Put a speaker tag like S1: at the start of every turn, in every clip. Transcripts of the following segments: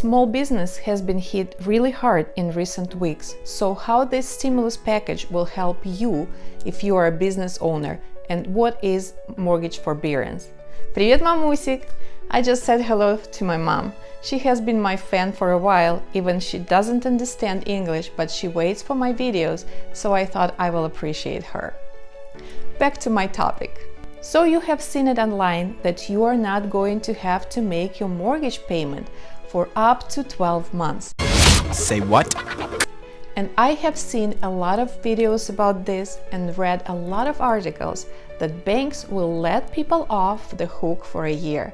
S1: Small business has been hit really hard in recent weeks, so how this stimulus package will help you if you are a business owner, and what is mortgage forbearance? Привет, мамусик! I just said hello to my mom. She has been my fan for a while, even she doesn't understand English, but she waits for my videos, so I thought I will appreciate her. Back to my topic. So you have seen it online that you are not going to have to make your mortgage payment for up to 12 months.
S2: Say what?
S1: And I have seen a lot of videos about this and read a lot of articles that banks will let people off the hook for a year.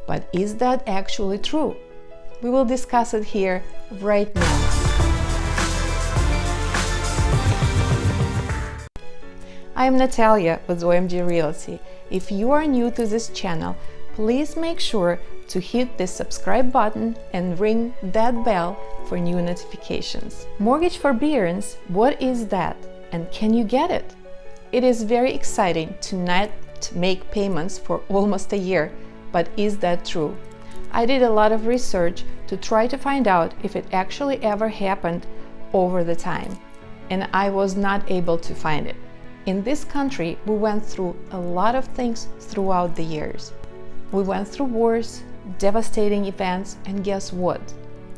S1: But is that actually true? We will discuss it here right now. I am Natalia with OMG Realty. If you are new to this channel, please make sure to hit the subscribe button and ring that bell for new notifications. Mortgage forbearance, what is that and can you get it? It is very exciting to not make payments for almost a year, but is that true? I did a lot of research to try to find out if it actually ever happened over the time, and I was not able to find it. In this country, we went through a lot of things throughout the years. We went through wars, devastating events, and guess what?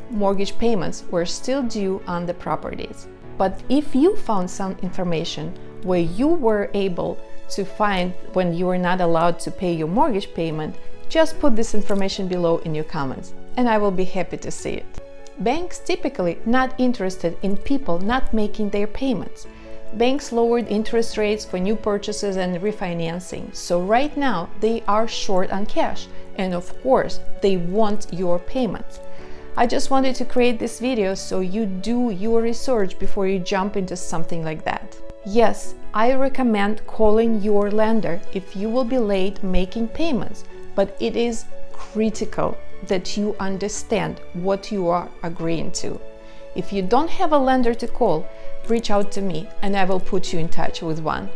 S1: Mortgage payments were still due on the properties. But if you found some information where you were able to find when you were not allowed to pay your mortgage payment, just put this information below in your comments, and I will be happy to see it. Banks typically not interested in people not making their payments. Banks lowered interest rates for new purchases and refinancing, so right now they are short on cash, and of course they want your payments. I just wanted to create this video so you do your research before you jump into something like that. Yes, I recommend calling your lender if you will be late making payments, but it is critical that you understand what you are agreeing to. If you don't have a lender to call, reach out to me and I will put you in touch with one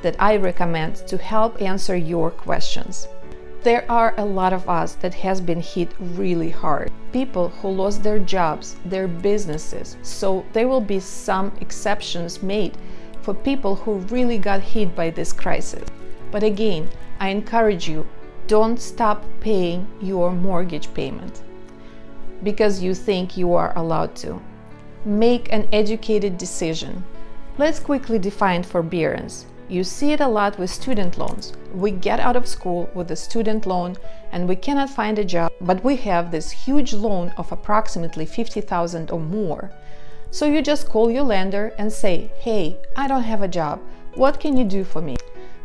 S1: that I recommend to help answer your questions. There are a lot of us that has been hit really hard. People who lost their jobs, their businesses, so there will be some exceptions made for people who really got hit by this crisis. But again, I encourage you, don't stop paying your mortgage payment because you think you are allowed to. Make an educated decision. Let's quickly define forbearance. You see it a lot with student loans. We get out of school with a student loan and we cannot find a job, but we have this huge loan of approximately $50,000 or more. So you just call your lender and say, hey, I don't have a job. What can you do for me?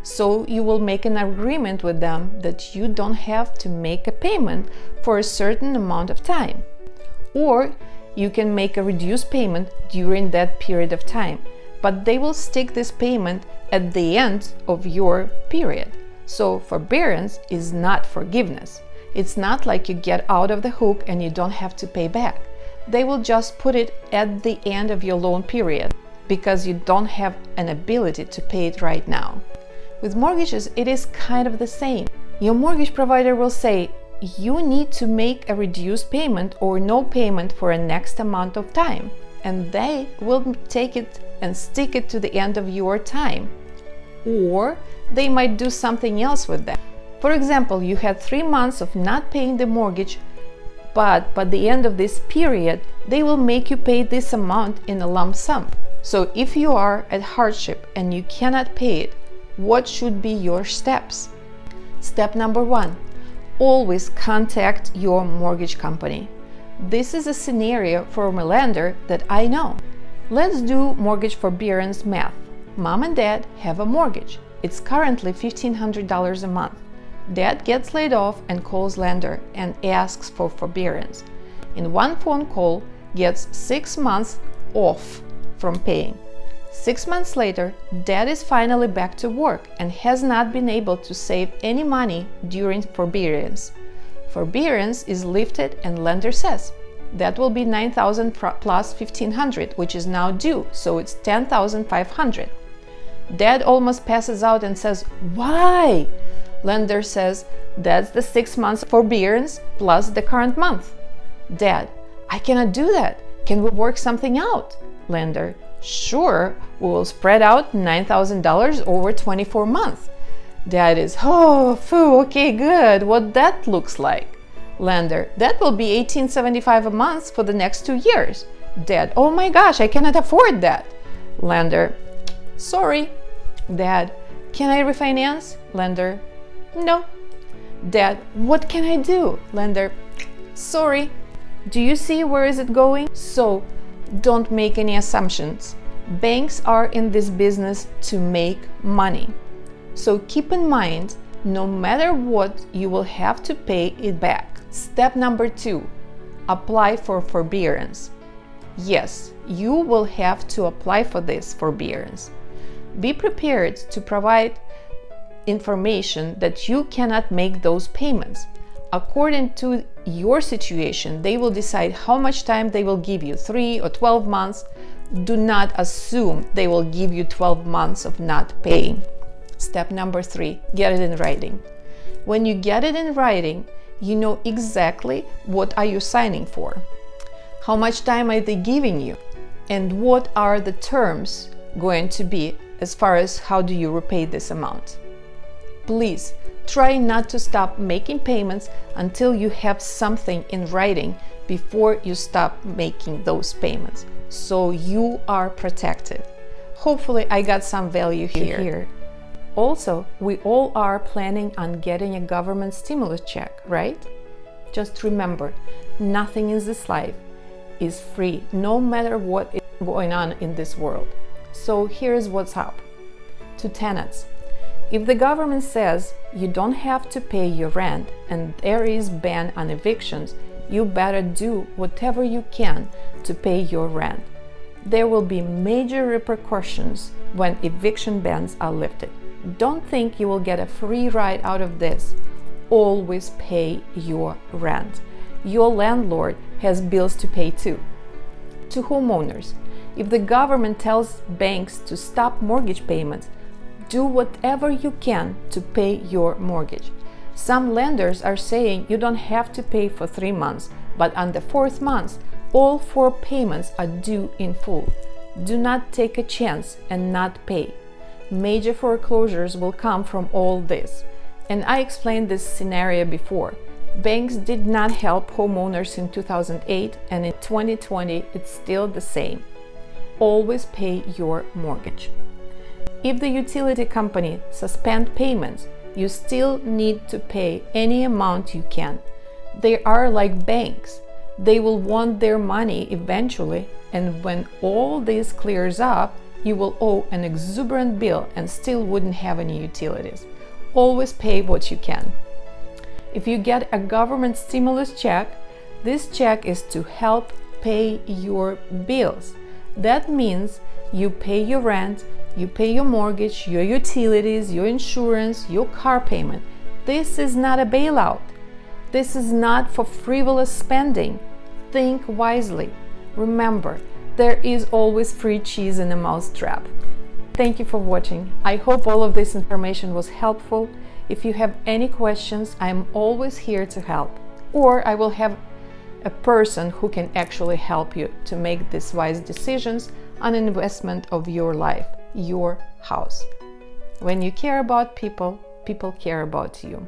S1: So you will make an agreement with them that you don't have to make a payment for a certain amount of time. Or you can make a reduced payment during that period of time, but they will stick this payment at the end of your period. So forbearance is not forgiveness. It's not like you get out of the hook and you don't have to pay back. They will just put it at the end of your loan period because you don't have an ability to pay it right now. With mortgages, it is kind of the same. Your mortgage provider will say, you need to make a reduced payment or no payment for a next amount of time, and they will take it and stick it to the end of your time. Or they might do something else with that. For example, you had 3 months of not paying the mortgage, but by the end of this period, they will make you pay this amount in a lump sum. So if you are at hardship and you cannot pay it, what should be your steps? Step number 1. Always contact your mortgage company. This is a scenario from a lender that I know. Let's do mortgage forbearance math. Mom and dad have a mortgage. It's currently $1,500 a month. Dad gets laid off and calls lender and asks for forbearance. In one phone call, gets 6 months off from paying. 6 months later, dad is finally back to work and has not been able to save any money during forbearance. Forbearance is lifted and lender says, that will be $9,000 plus $1,500, which is now due, so it's $10,500. Dad almost passes out and says, why? Lender says, that's the 6 months forbearance plus the current month. Dad, I cannot do that. Can we work something out? Lender, sure, we will spread out $9,000 over 24 months. Dad is, oh, phew, okay, good. What that looks like? Lender, that will be $1,875 a month for the next 2 years. Dad, oh my gosh, I cannot afford that. Lender, sorry. Dad, can I refinance? Lender, no. Dad, what can I do? Lender, sorry. Do you see where is it going? So don't make any assumptions. Banks are in this business to make money. So keep in mind, no matter what, you will have to pay it back. Step number 2, apply for forbearance. Yes, you will have to apply for this forbearance. Be prepared to provide information that you cannot make those payments. According to your situation, they will decide how much time they will give you, 3 or 12 months. Do not assume they will give you 12 months of not paying. Step number 3, get it in writing. When you get it in writing, you know exactly what are you signing for, how much time are they giving you, and what are the terms going to be as far as how do you repay this amount. Please try not to stop making payments until you have something in writing before you stop making those payments, so you are protected. Hopefully I got some value here. Also, we all are planning on getting a government stimulus check, right? Just remember, nothing in this life is free, no matter what is going on in this world. So here's what's up. To tenants, if the government says you don't have to pay your rent and there is ban on evictions, you better do whatever you can to pay your rent. There will be major repercussions when eviction bans are lifted. Don't think you will get a free ride out of this. Always pay your rent. Your landlord has bills to pay too. To homeowners, if the government tells banks to stop mortgage payments, do whatever you can to pay your mortgage. Some lenders are saying you don't have to pay for 3 months, but on the 4th month, all 4 payments are due in full. Do not take a chance and not pay. Major foreclosures will come from all this. And I explained this scenario before. Banks did not help homeowners in 2008, and in 2020 it's still the same. Always pay your mortgage. If the utility company suspends payments, you still need to pay any amount you can. They are like banks. They will want their money eventually, and when all this clears up, you will owe an exuberant bill and still wouldn't have any utilities. Always pay what you can. If you get a government stimulus check, this check is to help pay your bills. That means you pay your rent, you pay your mortgage, your utilities, your insurance, your car payment. This is not a bailout. This is not for frivolous spending. Think wisely. Remember, there is always free cheese in a mousetrap. Thank you for watching. I hope all of this information was helpful. If you have any questions, I'm always here to help. Or I will have a person who can actually help you to make these wise decisions on an investment of your life, your house. When you care about people, people care about you.